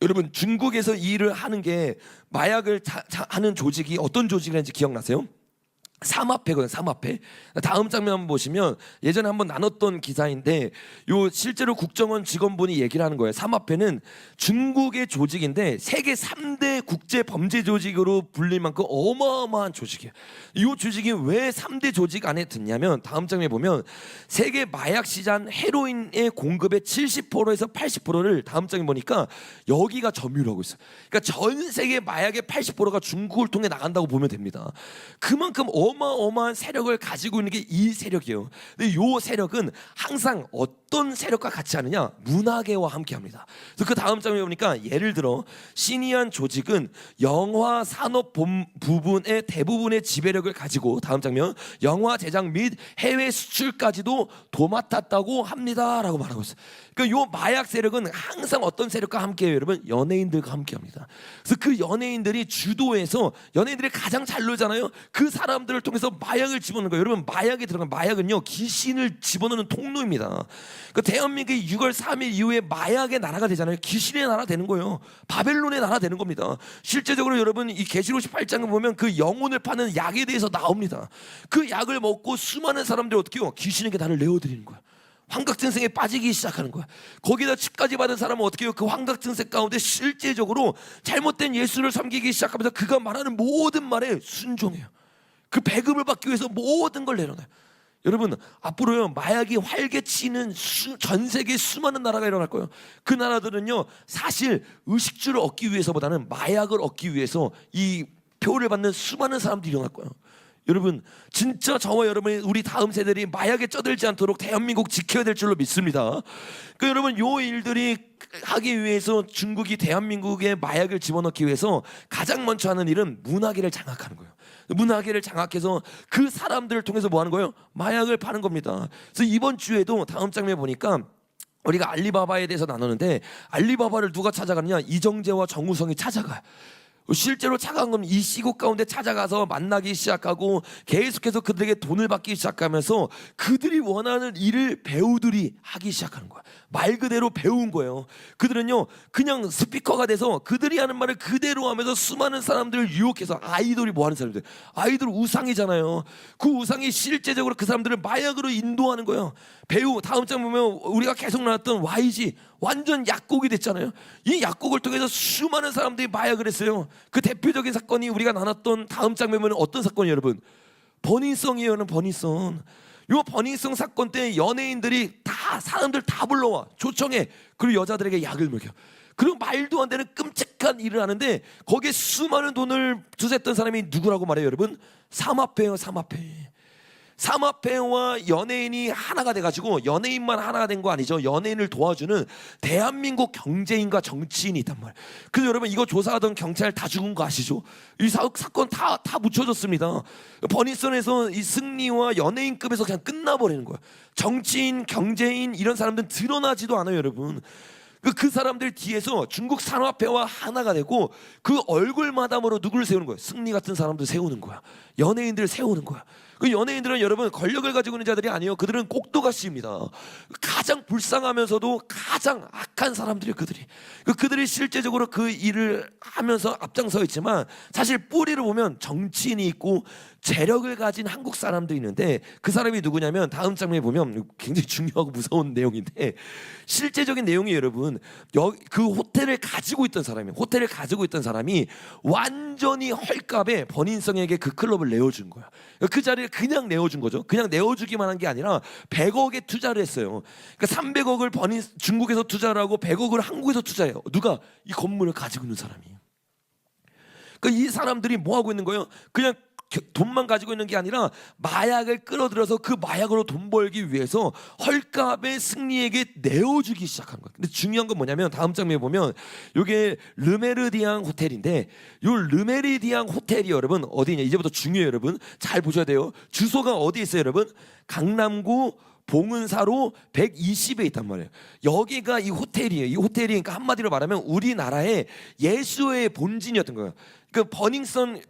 여러분 중국에서 이 일을 하는 게 마약을 하는 조직이 어떤 조직이라는지 기억나세요? 삼합회거든요. 삼합회. 다음 장면 한번 보시면 예전에 한번 나눴던 기사인데 요 실제로 국정원 직원분이 얘기를 하는 거예요. 삼합회는 중국의 조직인데 세계 3대 국제 범죄 조직으로 불릴 만큼 어마어마한 조직이에요. 이 조직이 왜 3대 조직 안에 드냐면 다음 장면에 보면 세계 마약 시장 헤로인의 공급의 70%에서 80%를 다음 장면 보니까 여기가 점유를 하고 있어요. 그러니까 전 세계 마약의 80%가 중국을 통해 나간다고 보면 됩니다. 그만큼 어마어마한 세력을 가지고 있는 게 이 세력이에요. 근데 이 세력은 항상 어떤 세력과 같이 하느냐? 문화계와 함께합니다. 그래서 그 다음 장면에 보니까 예를 들어 시니안 조직은 영화 산업 부분의 대부분의 지배력을 가지고 다음 장면 영화 제작 및 해외 수출까지도 도맡았다고 합니다라고 말하고 있어요. 그러니까 요 마약 세력은 항상 어떤 세력과 함께해요, 여러분? 연예인들과 함께합니다. 그래서 그 연예인들이 주도해서 연예인들이 가장 잘 놀잖아요. 그 사람들을 통해서 마약을 집어넣는 거예요. 여러분 마약에 들어간 마약은요 귀신을 집어넣는 통로입니다. 그 대한민국이 6월 3일 이후에 마약의 나라가 되잖아요. 귀신의 나라 되는 거예요. 바벨론의 나라 되는 겁니다. 실제적으로 여러분 이 계시록 18장을 보면 그 영혼을 파는 약에 대해서 나옵니다. 그 약을 먹고 수많은 사람들이 어떻게 해요? 귀신에게 나를 내어드리는 거야. 환각증세에 빠지기 시작하는 거야. 거기다 칩까지 받은 사람은 어떻게 해요? 그 환각증세 가운데 실제적으로 잘못된 예수를 섬기기 시작하면서 그가 말하는 모든 말에 순종해요. 그 배급을 받기 위해서 모든 걸 내려놔요. 여러분 앞으로요 마약이 활개치는 전 세계 수많은 나라가 일어날 거예요. 그 나라들은요 사실 의식주를 얻기 위해서보다는 마약을 얻기 위해서 이 표를 받는 수많은 사람들이 일어날 거예요. 여러분 진짜 저와 여러분이 우리 다음 세대들이 마약에 쩌들지 않도록 대한민국 지켜야 될 줄로 믿습니다. 그 여러분 요 일들이 하기 위해서 중국이 대한민국에 마약을 집어넣기 위해서 가장 먼저 하는 일은 문화계를 장악하는 거예요. 문화계를 장악해서 그 사람들을 통해서 뭐 하는 거예요? 마약을 파는 겁니다. 그래서 이번 주에도 다음 장면에 보니까 우리가 알리바바에 대해서 나누는데 알리바바를 누가 찾아가느냐? 이정재와 정우성이 찾아가요. 실제로 찾아간 건 이 시국 가운데 찾아가서 만나기 시작하고 계속해서 그들에게 돈을 받기 시작하면서 그들이 원하는 일을 배우들이 하기 시작하는 거야. 말 그대로 배운 거예요. 그들은요 그냥 스피커가 돼서 그들이 하는 말을 그대로 하면서 수많은 사람들을 유혹해서 아이돌이 뭐 하는 사람들, 아이돌 우상이잖아요. 그 우상이 실제적으로 그 사람들을 마약으로 인도하는 거예요. 배우 다음 장 보면 우리가 계속 나왔던 YG 완전 약곡이 됐잖아요. 이 약곡을 통해서 수많은 사람들이 마약을 했어요. 그 대표적인 사건이 우리가 나눴던 다음 장면은 어떤 사건이에요, 여러분? 버닝썬이에요. 버닝썬. 요 버닝썬 사건 때 연예인들이 다 사람들 다 불러와 초청해. 그리고 여자들에게 약을 먹여. 그리고 말도 안 되는 끔찍한 일을 하는데 거기에 수많은 돈을 투자했던 사람이 누구라고 말해요, 여러분? 삼합회예요, 삼합회. 삼합회와 연예인이 하나가 돼가지고 연예인만 하나가 된 거 아니죠. 연예인을 도와주는 대한민국 경제인과 정치인이 있단 말이에요. 그래서 여러분 이거 조사하던 경찰 다 죽은 거 아시죠? 이 사건 다 묻혀졌습니다. 버닝썬에서 이 승리와 연예인급에서 그냥 끝나버리는 거예요. 정치인, 경제인 이런 사람들은 드러나지도 않아요, 여러분. 그 사람들 뒤에서 중국 산업회와 하나가 되고 그 얼굴 마담으로 누구를 세우는 거예요? 승리 같은 사람들 세우는 거야. 연예인들 세우는 거야. 그 연예인들은 여러분 권력을 가지고 있는 자들이 아니에요. 그들은 꼭두가시입니다. 가장 불쌍하면서도 가장 악한 사람들이에요. 그들이 실제적으로 그 일을 하면서 앞장서 있지만 사실 뿌리를 보면 정치인이 있고 재력을 가진 한국 사람도 있는데 그 사람이 누구냐면 다음 장면에 보면 굉장히 중요하고 무서운 내용인데 실제적인 내용이 여러분 그 호텔을 가지고 있던 사람이 완전히 헐값에 버닝썬에게 그 클럽을 내어준 거야. 그 자리를 그냥 내어준 거죠. 그냥 내어주기만 한 게 아니라 100억에 투자를 했어요. 그러니까 300억을 중국에서 투자를 하고 100억을 한국에서 투자해요. 누가? 이 건물을 가지고 있는 사람이. 그러니까 이 사람들이 뭐 하고 있는 거예요? 그냥 돈만 가지고 있는 게 아니라 마약을 끌어들여서 그 마약으로 돈 벌기 위해서 헐값에 승리에게 내어주기 시작한 거예요. 근데 중요한 건 뭐냐면 다음 장면에 보면 이게 르메르디앙 호텔인데 이 르메르디앙 호텔이 여러분 어디냐? 이제부터 중요해요, 여러분. 잘 보셔야 돼요. 주소가 어디 있어요, 여러분? 강남구 봉은사로 120에 있단 말이에요. 여기가 이 호텔이에요. 이 호텔이 그러니까 한마디로 말하면 우리나라의 예수의 본진이었던 거예요. 그 버닝썬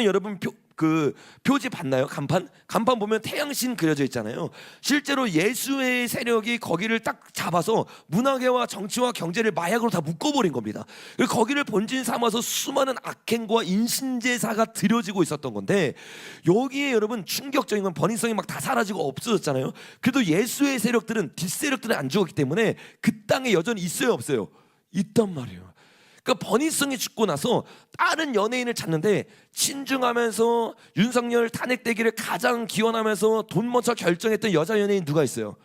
여러분 그 표지 봤나요? 간판 보면 태양신 그려져 있잖아요. 실제로 예수의 세력이 거기를 딱 잡아서 문화계와 정치와 경제를 마약으로 다 묶어버린 겁니다. 그리고 거기를 본진 삼아서 수많은 악행과 인신제사가 드려지고 있었던 건데, 여기에 여러분 충격적인 건 번인성이 막 다 사라지고 없어졌잖아요. 그래도 예수의 세력들은 뒷세력들은 안 죽었기 때문에 그 땅에 여전히 있어요, 없어요? 있단 말이에요. 그러니까 버니성이 죽고 나서 다른 연예인을 찾는데, 친중하면서 윤석열 탄핵되기를 가장 기원하면서 돈 먼저 결정했던 여자 연예인 누가 있어요?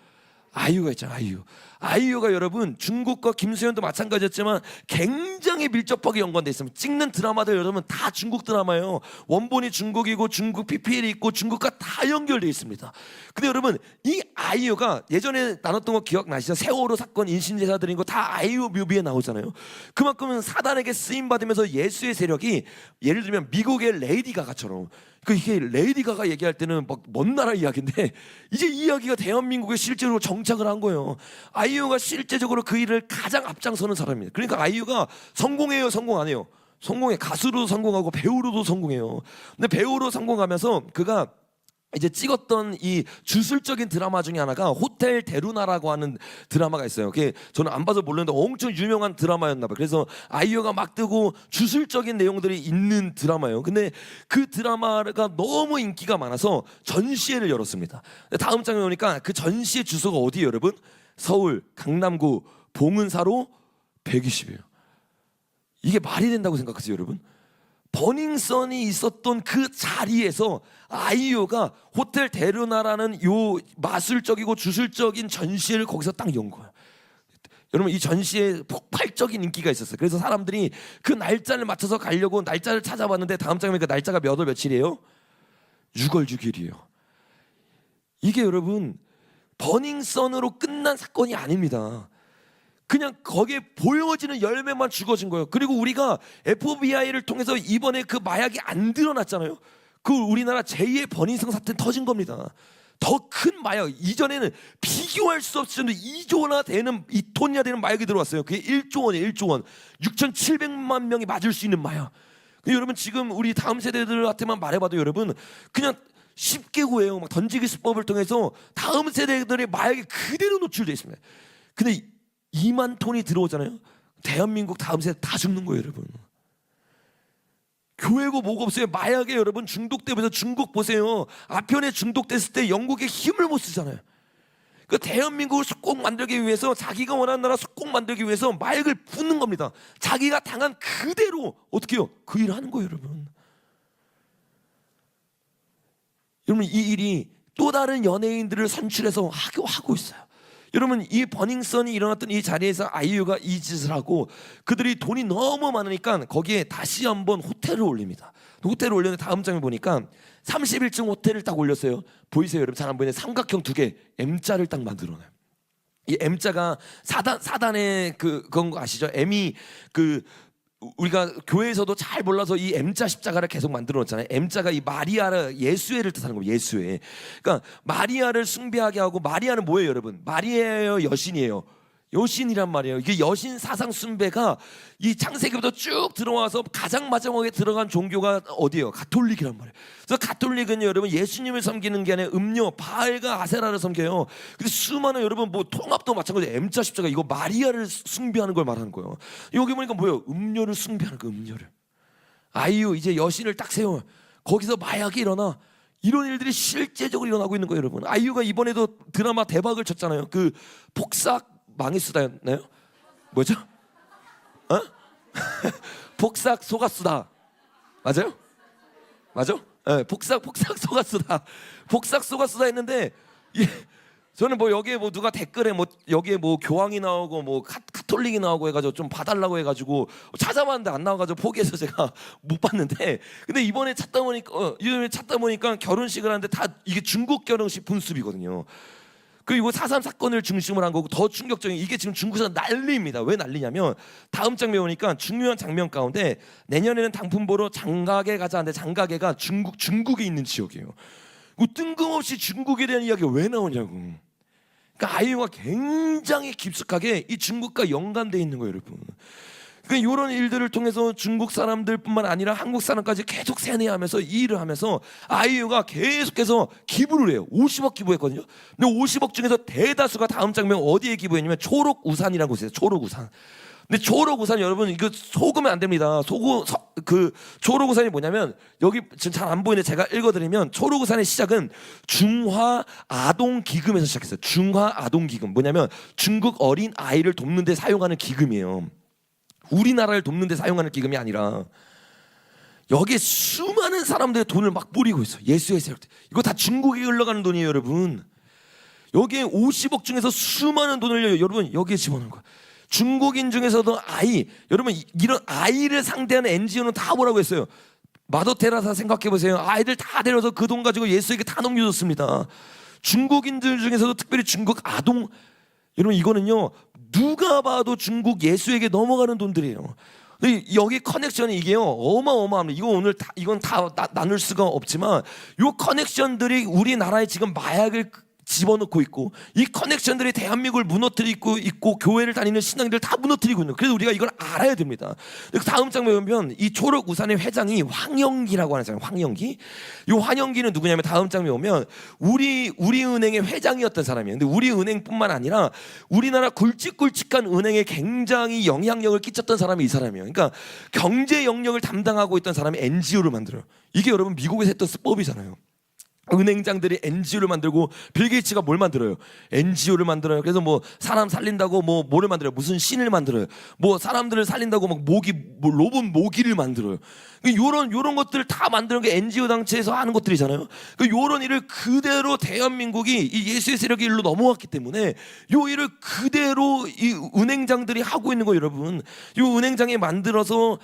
아이유가 있잖아요. 아이유가 여러분 중국과 김수현도 마찬가지였지만 굉장히 밀접하게 연관돼 있습니다. 찍는 드라마들 여러분 다 중국 드라마예요. 원본이 중국이고 중국 PPL이 있고 중국과 다 연결돼 있습니다. 근데 여러분 이 아이유가 예전에 나눴던 거 기억나시죠? 세월호 사건 인신제사들인 거 다 아이유 뮤비에 나오잖아요. 그만큼은 사단에게 쓰임 받으면서 예수의 세력이, 예를 들면 미국의 레이디 가가처럼, 그 이게 레이디 가가 얘기할 때는 막 먼 나라 이야기인데 이제 이 이야기가 대한민국에 실제로 정착을 한 거예요. 아이유가 실제적으로 그 일을 가장 앞장서는 사람입니다. 그러니까 아이유가 성공해요, 성공 안 해요? 성공해. 가수로도 성공하고 배우로도 성공해요. 근데 배우로 성공하면서 그가 이제 찍었던 이 주술적인 드라마 중에 하나가 호텔 데루나라고 하는 드라마가 있어요. 그게 저는 안 봐서 모르는데 엄청 유명한 드라마였나 봐요. 그래서 아이유가 막 뜨고 주술적인 내용들이 있는 드라마예요. 근데 그 드라마가 너무 인기가 많아서 전시회를 열었습니다. 다음 장에 오니까 그 전시회 주소가 어디예요, 여러분? 서울 강남구 봉은사로 120이에요. 이게 말이 된다고 생각하세요, 여러분? 버닝썬이 있었던 그 자리에서 아이유가 호텔 데루나라는 요 마술적이고 주술적인 전시회를 거기서 딱 연 거예요. 여러분 이 전시에 폭발적인 인기가 있었어요. 그래서 사람들이 그 날짜를 맞춰서 가려고 날짜를 찾아봤는데 다음 장에 그 날짜가 몇 월 며칠이에요? 6월 6일이에요. 이게 여러분 버닝썬으로 끝난 사건이 아닙니다. 그냥 거기에 보여지는 열매만 죽어진 거예요. 그리고 우리가 FBI를 통해서 이번에 그 마약이 안 드러났잖아요. 그 우리나라 제2의 버닝썬 사태는 터진 겁니다. 더 큰 마약, 이전에는 비교할 수 없을 정도 2조나 되는 2톤이나 되는 마약이 들어왔어요. 그게 1조 원이에요. 1조 원. 6,700만 명이 맞을 수 있는 마약. 근데 여러분 지금 우리 다음 세대들한테만 말해봐도 여러분 그냥 쉽게 구해요. 막 던지기 수법을 통해서 다음 세대들의 마약이 그대로 노출되어 있습니다. 근데 2만 톤이 들어오잖아요. 대한민국 다음 세대 다 죽는 거예요, 여러분. 교회고 뭐가 없어요. 마약에 여러분 중독되면서 중국 보세요. 아편에 중독됐을 때 영국에 힘을 못 쓰잖아요. 그 대한민국을 속국 만들기 위해서, 자기가 원하는 나라 속국 만들기 위해서 마약을 붓는 겁니다. 자기가 당한 그대로 어떻게 해요? 그 일을 하는 거예요, 여러분. 여러분 이 일이 또 다른 연예인들을 선출해서 하고 있어요. 여러분 이 버닝썬이 일어났던 이 자리에서 아이유가 이 짓을 하고, 그들이 돈이 너무 많으니까 거기에 다시 한번 호텔을 올립니다. 호텔을 올렸는데 다음 장에 보니까 31층 호텔을 딱 올렸어요. 보이세요, 여러분? 잘 안 보이네. 삼각형 두 개 M자를 딱 만들어놔요. 이 M자가 사단의 그건 거 아시죠? M이 우리가 교회에서도 잘 몰라서 이 M자 십자가를 계속 만들어 놓잖아요. M자가 이 마리아 예수회를 뜻하는 거예요. 예수회. 그러니까 마리아를 숭배하게 하고, 마리아는 뭐예요, 여러분? 마리아예요, 여신이에요? 여신이란 말이에요. 이게 여신 사상 숭배가 이 창세기부터 쭉 들어와서 가장 마지막에 들어간 종교가 어디예요? 가톨릭이란 말이에요. 그래서 가톨릭은 여러분 예수님을 섬기는 게 아니라 음료 바알과 아세라를 섬겨요. 근데 수많은 여러분 뭐 통합도 마찬가지예요. M자 십자가 이거 마리아를 숭배하는 걸 말하는 거예요. 여기 보니까 뭐예요? 음료를 숭배하는 거, 음료를. 아이유 이제 여신을 딱 세워. 거기서 마약이 일어나. 이런 일들이 실제적으로 일어나고 있는 거예요, 여러분. 아이유가 이번에도 드라마 대박을 쳤잖아요. 그 폭삭 망했수다였나요? 뭐죠? 어? 폭삭 속았수다. 맞아요? 맞아? 네, 폭삭 속았수다. 폭삭 속았수다 했는데 저는 뭐 여기에 뭐 누가 댓글에 뭐 여기에 뭐 교황이 나오고 뭐 카톨릭이 나오고 해가지고 좀 봐달라고 해가지고 찾아봤는데 안 나와가지고 포기해서 제가 못 봤는데, 근데 이번에 찾다 보니까 결혼식을 하는데 다 이게 중국 결혼식 분수비거든요. 그리고 4.3 사건을 중심으로 한 거고, 더 충격적인 이게 지금 중국에서 난리입니다. 왜 난리냐면 다음 장면에 보니까 중요한 장면 가운데 내년에는 당품 보러 장가게 가자 하는데 장가게가 중국에 있는 지역이에요. 뜬금없이 중국에 대한 이야기가 왜 나오냐고. 그러니까 아이유가 굉장히 깊숙하게 이 중국과 연관돼 있는 거예요, 여러분. 그러니까 이런 일들을 통해서 중국 사람들뿐만 아니라 한국 사람까지 계속 세뇌하면서 이 일을 하면서 아이유가 계속해서 기부를 해요. 50억 기부했거든요. 근데 50억 중에서 대다수가 다음 장면 어디에 기부했냐면 초록우산이라는 곳이에요. 초록우산. 근데 초록우산 여러분 이거 속으면 안 됩니다. 그 초록우산이 뭐냐면 여기 지금 잘 안 보이는데 제가 읽어드리면 초록우산의 시작은 중화아동기금에서 시작했어요. 중화아동기금 뭐냐면 중국 어린 아이를 돕는 데 사용하는 기금이에요. 우리나라를 돕는 데 사용하는 기금이 아니라 여기에 수많은 사람들의 돈을 막 뿌리고 있어요. 예수의 세력. 이거 다 중국에 흘러가는 돈이에요, 여러분. 여기에 50억 중에서 수많은 돈을 여러분 여기에 집어넣는 거예요. 중국인 중에서도 여러분 이런 아이를 상대하는 NGO는 다 뭐라고 했어요? 마더 테라사 생각해 보세요. 아이들 다 데려서 그 돈 가지고 예수에게 다 넘겨줬습니다. 중국인들 중에서도 특별히 중국 아동 여러분 이거는요 누가 봐도 중국 예수에게 넘어가는 돈들이에요. 여기 커넥션이 이게요 어마어마합니다. 이거 오늘 이건 다 나눌 수가 없지만 이 커넥션들이 우리나라에 지금 마약을 집어넣고 있고 이 커넥션들이 대한민국을 무너뜨리고 있고 교회를 다니는 신앙들 다 무너뜨리고 있는. 그래서 우리가 이걸 알아야 됩니다. 다음 장면에 보면 이 초록우산의 회장이 황영기라고 하는 사람. 황영기. 이 황영기는 누구냐면 다음 장면에 보면 우리은행의 회장이었던 사람이에요. 근데 우리은행뿐만 아니라 우리나라 굵직굵직한 은행에 굉장히 영향력을 끼쳤던 사람이 이 사람이에요. 그러니까 경제 영역을 담당하고 있던 사람이 NGO를 만들어요. 이게 여러분 미국에서 했던 수법이잖아요. 은행장들이 NGO를 만들고 빌 게이츠가 뭘 만들어요? NGO를 만들어요. 그래서 뭐 사람 살린다고 뭐를 만들어요? 무슨 신을 만들어요. 뭐 사람들을 살린다고 막 로봇 모기를 만들어요. 요런 것들을 다 만드는 게 NGO 단체에서 하는 것들이잖아요. 요런 일을 그대로 대한민국이 이 예수의 세력의 일로 넘어왔기 때문에 요 일을 그대로 이 은행장들이 하고 있는 거예요, 여러분. 요 은행장에 만들어서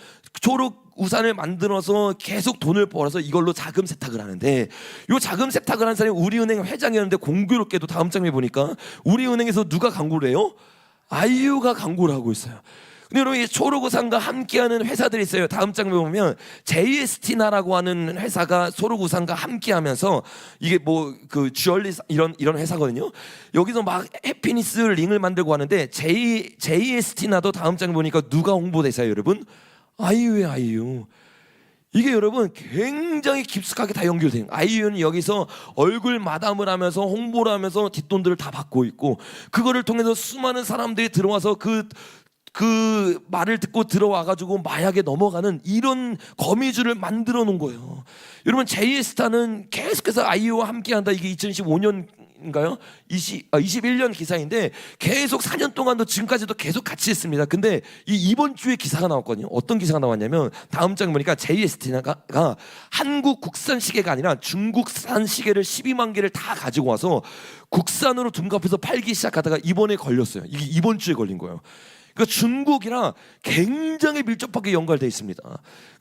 우산을 만들어서 계속 돈을 벌어서 이걸로 자금 세탁을 하는데 요 자금 세탁을 한 사람이 우리은행 회장이었는데 공교롭게도 다음 장면에 보니까 우리은행에서 누가 광고를 해요? 아이유가 광고를 하고 있어요. 근데 여러분 이 초록우산과 함께하는 회사들이 있어요. 다음 장면에 보면 JST나라고 하는 회사가 초록우산과 함께하면서 이게 뭐 그 주얼리 이런 회사거든요. 여기서 막 해피니스 링을 만들고 하는데 JST나도 다음 장면 보니까 누가 홍보대사예요, 여러분? 아이유의 아이유. 이게 여러분 굉장히 깊숙하게 다 연결돼요. 아이유는 여기서 얼굴 마담을 하면서 홍보를 하면서 뒷돈들을 다 받고 있고 그거를 통해서 수많은 사람들이 들어와서 그 말을 듣고 들어와가지고 마약에 넘어가는 이런 거미줄을 만들어 놓은 거예요. 여러분 JS타는 계속해서 아이유와 함께한다. 이게 2015년인가요? 21년 기사인데 계속 4년 동안도 지금까지도 계속 같이 했습니다. 근데 이번 주에 기사가 나왔거든요. 어떤 기사가 나왔냐면 다음 장 보니까 JST가 한국 국산 시계가 아니라 중국산 시계를 12만 개를 다 가지고 와서 국산으로 둔갑해서 팔기 시작하다가 이번에 걸렸어요. 이게 이번 주에 걸린 거예요. 그러니까 중국이랑 굉장히 밀접하게 연관되어 있습니다.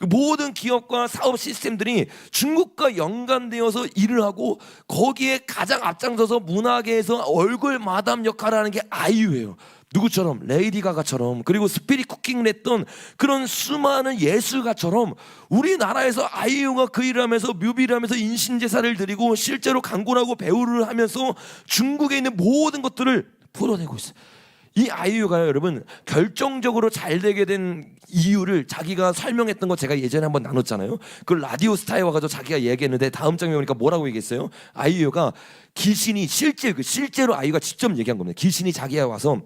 모든 기업과 사업 시스템들이 중국과 연관되어서 일을 하고 거기에 가장 앞장서서 문화계에서 얼굴 마담 역할을 하는 게 아이유예요. 누구처럼? 레이디 가가처럼 그리고 스피릿 쿠킹을 했던 그런 수많은 예술가처럼 우리나라에서 아이유가 그 일을 하면서 뮤비를 하면서 인신제사를 드리고 실제로 광고를 하고 배우를 하면서 중국에 있는 모든 것들을 풀어내고 있어요. 이 아이유가요 여러분 결정적으로 잘 되게 된 이유를 자기가 설명했던 거 제가 예전에 한번 나눴잖아요. 그 라디오 스타에 와가지고 자기가 얘기했는데 다음 장면에 보니까 뭐라고 얘기했어요? 아이유가 귀신이 실제로 아이유가 직접 얘기한 겁니다. 귀신이 자기에 와서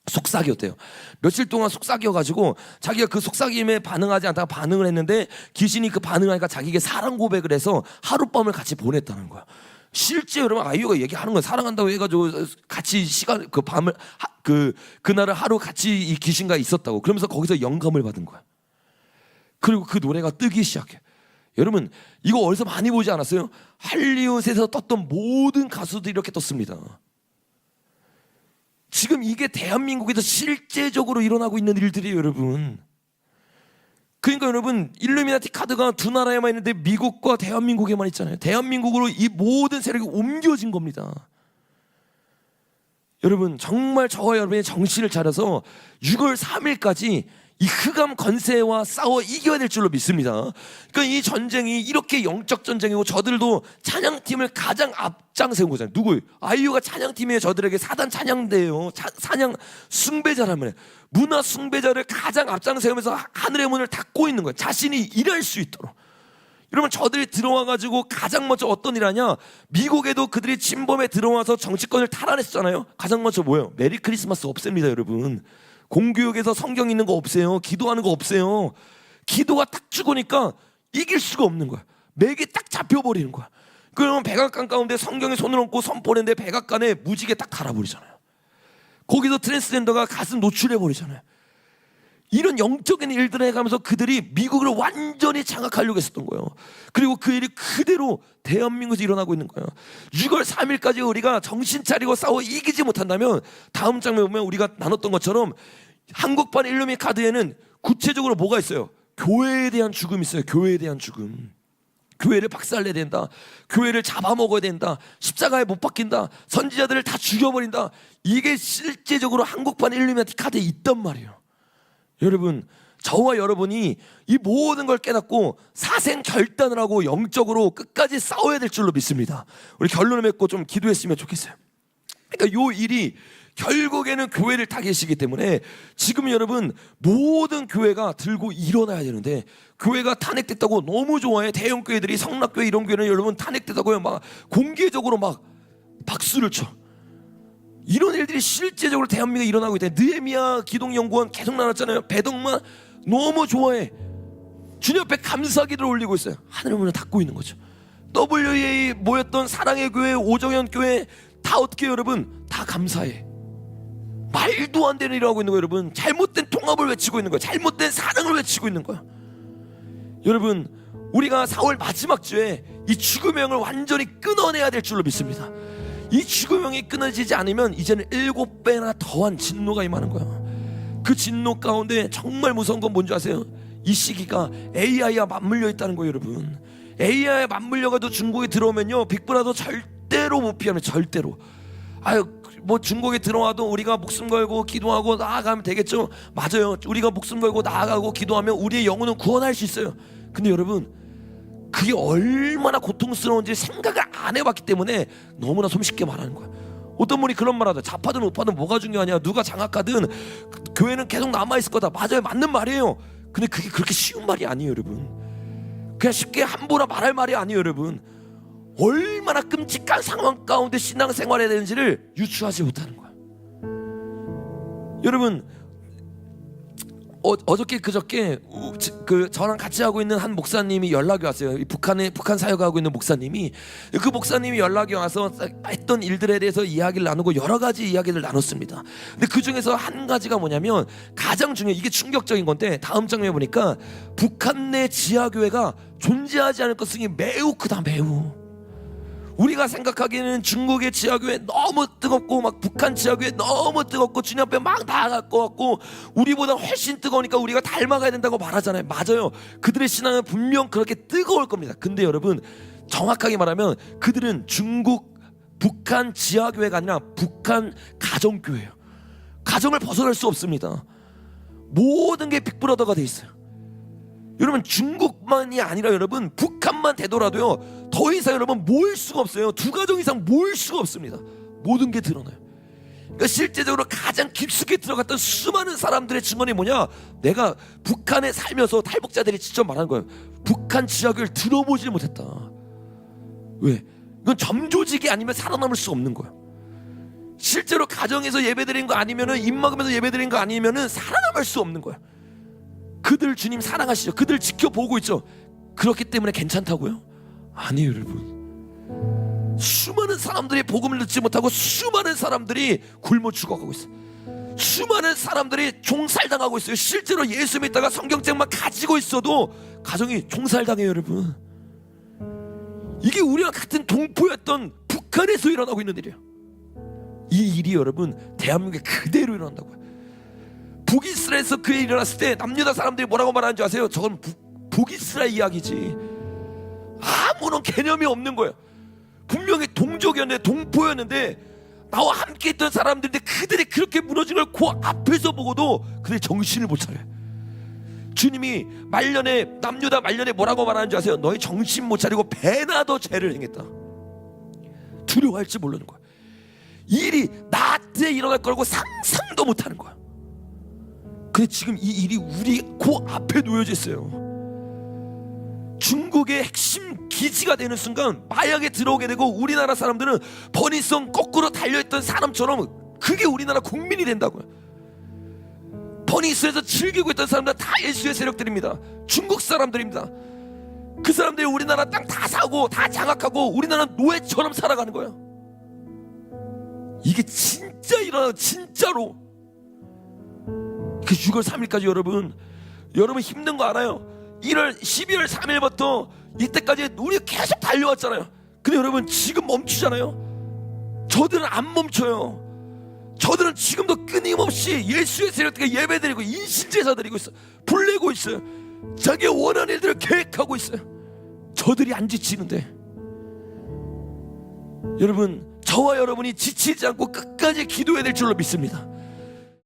속삭였대요. 며칠 동안 속삭여가지고 자기가 그 속삭임에 반응하지 않다가 반응을 했는데 귀신이 그 반응하니까 자기에게 사랑 고백을 해서 하룻밤을 같이 보냈다는 거야. 실제 여러분 아이유가 얘기하는 건 사랑한다고 해가지고 같이 시간 그 밤을 그날을 하루 같이 이 귀신과 있었다고 그러면서 거기서 영감을 받은 거야. 그리고 그 노래가 뜨기 시작해. 여러분 이거 어디서 많이 보지 않았어요? 할리우드에서 떴던 모든 가수들이 이렇게 떴습니다. 지금 이게 대한민국에서 실제적으로 일어나고 있는 일들이에요, 여러분. 그러니까 여러분 일루미나티 카드가 두 나라에만 있는데 미국과 대한민국에만 있잖아요. 대한민국으로 이 모든 세력이 옮겨진 겁니다. 여러분 정말 저와 여러분의 정신을 차려서 6월 3일까지 이 흑암 권세와 싸워 이겨야 될 줄로 믿습니다. 그러니까 이 전쟁이 이렇게 영적 전쟁이고 저들도 찬양팀을 가장 앞장 세운 거잖아요. 누구예요? 아이유가 찬양팀이에요. 저들에게 사단 찬양대예요. 찬양 숭배자라면 문화 숭배자를 가장 앞장 세우면서 하늘의 문을 닫고 있는 거예요. 자신이 일할 수 있도록. 여러분, 저들이 들어와가지고 가장 먼저 어떤 일 하냐? 미국에도 그들이 침범에 들어와서 정치권을 탈환했잖아요. 가장 먼저 뭐예요? 메리 크리스마스 없앱니다, 여러분. 공교육에서 성경 있는 거 없어요. 기도하는 거 없어요. 기도가 딱 죽으니까 이길 수가 없는 거야. 맥이 딱 잡혀버리는 거야. 그러면 백악관 가운데 성경에 손을 얹고 선포했는데 백악관에 무지개 딱 갈아버리잖아요. 거기서 트랜스젠더가 가슴 노출해버리잖아요. 이런 영적인 일들을 해가면서 그들이 미국을 완전히 장악하려고 했었던 거예요. 그리고 그 일이 그대로 대한민국에서 일어나고 있는 거예요. 6월 3일까지 우리가 정신 차리고 싸워 이기지 못한다면 다음 장면 보면 우리가 나눴던 것처럼 한국판 일루미 카드에는 구체적으로 뭐가 있어요? 교회에 대한 죽음이 있어요. 교회에 대한 죽음. 교회를 박살내야 된다. 교회를 잡아먹어야 된다. 십자가에 못 박힌다. 선지자들을 다 죽여버린다. 이게 실제적으로 한국판 일루미 카드에 있단 말이에요. 여러분, 저와 여러분이 이 모든 걸 깨닫고 사생 결단을 하고 영적으로 끝까지 싸워야 될 줄로 믿습니다. 우리 결론을 맺고 좀 기도했으면 좋겠어요. 그러니까 요 일이 결국에는 교회를 타겟이기 때문에 지금 여러분 모든 교회가 들고 일어나야 되는데, 교회가 탄핵됐다고 너무 좋아해. 대형 교회들이, 성락교회 이런 교회는 여러분 탄핵됐다고요 막 공개적으로 막 박수를 쳐. 이런 일들이 실제적으로 대한민국에 일어나고 있다. 느헤미야 기독연구원 계속 나눴잖아요. 배동만 너무 좋아해. 주님 앞에 감사기도를 올리고 있어요. 하늘의 문을 닫고 있는 거죠. WEA 모였던 사랑의 교회, 오정현 교회 다 어떻게 해요, 여러분? 다 감사해. 말도 안 되는 일을 하고 있는 거예요, 여러분. 잘못된 통합을 외치고 있는 거예요. 잘못된 사랑을 외치고 있는 거예요. 여러분, 우리가 4월 마지막 주에 이 죽음의 영을 완전히 끊어내야 될 줄로 믿습니다. 이 죽음의 영이 끊어지지 않으면 이제는 7배나 더한 진노가 임하는 거예요. 그 진노 가운데 정말 무서운 건 뭔지 아세요? 이 시기가 AI와 맞물려 있다는 거예요, 여러분. AI에 맞물려가도 중국에 들어오면요, 빅브라더 절대로 못 피합니다. 절대로. 아유, 뭐 중국에 들어와도 우리가 목숨 걸고 기도하고 나아가면 되겠죠. 맞아요. 우리가 목숨 걸고 나아가고 기도하면 우리의 영혼은 구원할 수 있어요. 근데 여러분, 그게 얼마나 고통스러운지 생각을 안 해봤기 때문에 너무나 손쉽게 말하는 거야. 어떤 분이 그런 말 하죠. 좌파든 우파든 뭐가 중요하냐, 누가 장악하든 교회는 계속 남아있을 거다. 맞아요, 맞는 말이에요. 근데 그게 그렇게 쉬운 말이 아니에요, 여러분. 그냥 쉽게 함부로 말할 말이 아니에요, 여러분. 얼마나 끔찍한 상황 가운데 신앙생활해야 되는지를 유추하지 못하는 거야. 여러분, 어저께 그저께 그 저랑 같이 하고 있는 한 목사님이 연락이 왔어요. 북한 사역하고 있는 목사님이, 그 목사님이 연락이 와서 했던 일들에 대해서 이야기를 나누고 여러 가지 이야기를 나눴습니다. 근데 그 중에서 한 가지가 뭐냐면, 가장 중요한, 이게 충격적인 건데 다음 장면에 보니까 북한 내 지하교회가 존재하지 않을 것이 매우 크다. 매우. 우리가 생각하기에는 중국의 지하교회 너무 뜨겁고 막 북한 지하교회 너무 뜨겁고 주님 앞에 막 나아갈 것 같고 우리보다 훨씬 뜨거우니까 우리가 닮아가야 된다고 말하잖아요. 맞아요. 그들의 신앙은 분명 그렇게 뜨거울 겁니다. 근데 여러분, 정확하게 말하면 그들은 중국 북한 지하교회가 아니라 북한 가정교회예요. 가정을 벗어날 수 없습니다. 모든 게 빅브라더가 돼 있어요. 여러분, 중국만이 아니라 여러분 북한만 되더라도요 더 이상 여러분 모일 수가 없어요. 2가정 이상 모일 수가 없습니다. 모든 게 드러나요. 그러니까 실제적으로 가장 깊숙이 들어갔던 수많은 사람들의 증언이 뭐냐, 내가 북한에 살면서 탈북자들이 직접 말하는 거예요. 북한 지하교회를 들어보지 못했다. 왜? 이건 점조직이 아니면 살아남을 수 없는 거예요. 실제로 가정에서 예배드린 거 아니면은, 입 막으면서 예배드린 거 아니면은 살아남을 수 없는 거예요. 그들 주님 사랑하시죠. 그들 지켜보고 있죠. 그렇기 때문에 괜찮다고요? 아니에요, 여러분. 수많은 사람들이 복음을 듣지 못하고 수많은 사람들이 굶어 죽어가고 있어요. 수많은 사람들이 종살당하고 있어요. 실제로 예수 믿다가 성경책만 가지고 있어도 가정이 종살당해요, 여러분. 이게 우리와 같은 동포였던 북한에서 일어나고 있는 일이에요. 이 일이 여러분 대한민국에 그대로 일어난다고요. 북이스라엘에서 그 일이 일어났을 때 남유다 사람들이 뭐라고 말하는 줄 아세요? 저건 북이스라엘 이야기지. 아무런 개념이 없는 거예요. 분명히 동족이었는데, 동포였는데, 나와 함께 있던 사람들인데 그들이 그렇게 무너진 걸 그 앞에서 보고도 그들이 정신을 못 차려요. 주님이 말년에 남유다 말년에 뭐라고 말하는지 아세요? 너희 정신 못 차리고 배나 더 죄를 행했다. 두려워할지 모르는 거야. 일이 나한테 일어날 거라고 상상도 못하는 거야. 근데 지금 이 일이 우리 그 앞에 놓여져 있어요. 중국의 핵심 기지가 되는 순간 마약에 들어오게 되고 우리나라 사람들은 버니성 거꾸로 달려있던 사람처럼 그게 우리나라 국민이 된다고요. 버니스에서 즐기고 있던 사람들 다 예수의 세력들입니다. 중국 사람들입니다. 그 사람들이 우리나라 땅 다 사고 다 장악하고 우리나라는 노예처럼 살아가는 거예요. 이게 진짜 일어나요. 진짜로. 그 6월 3일까지 여러분 힘든 거 알아요. 12월 3일부터 이때까지 우리 계속 달려왔잖아요. 근데 여러분 지금 멈추잖아요. 저들은 안 멈춰요. 저들은 지금도 끊임없이 예수의 세력들에게 예배드리고 인신제사 드리고 있어요. 불내고 있어요. 자기 원하는 일들을 계획하고 있어요. 저들이 안 지치는데. 여러분 저와 여러분이 지치지 않고 끝까지 기도해야 될 줄로 믿습니다.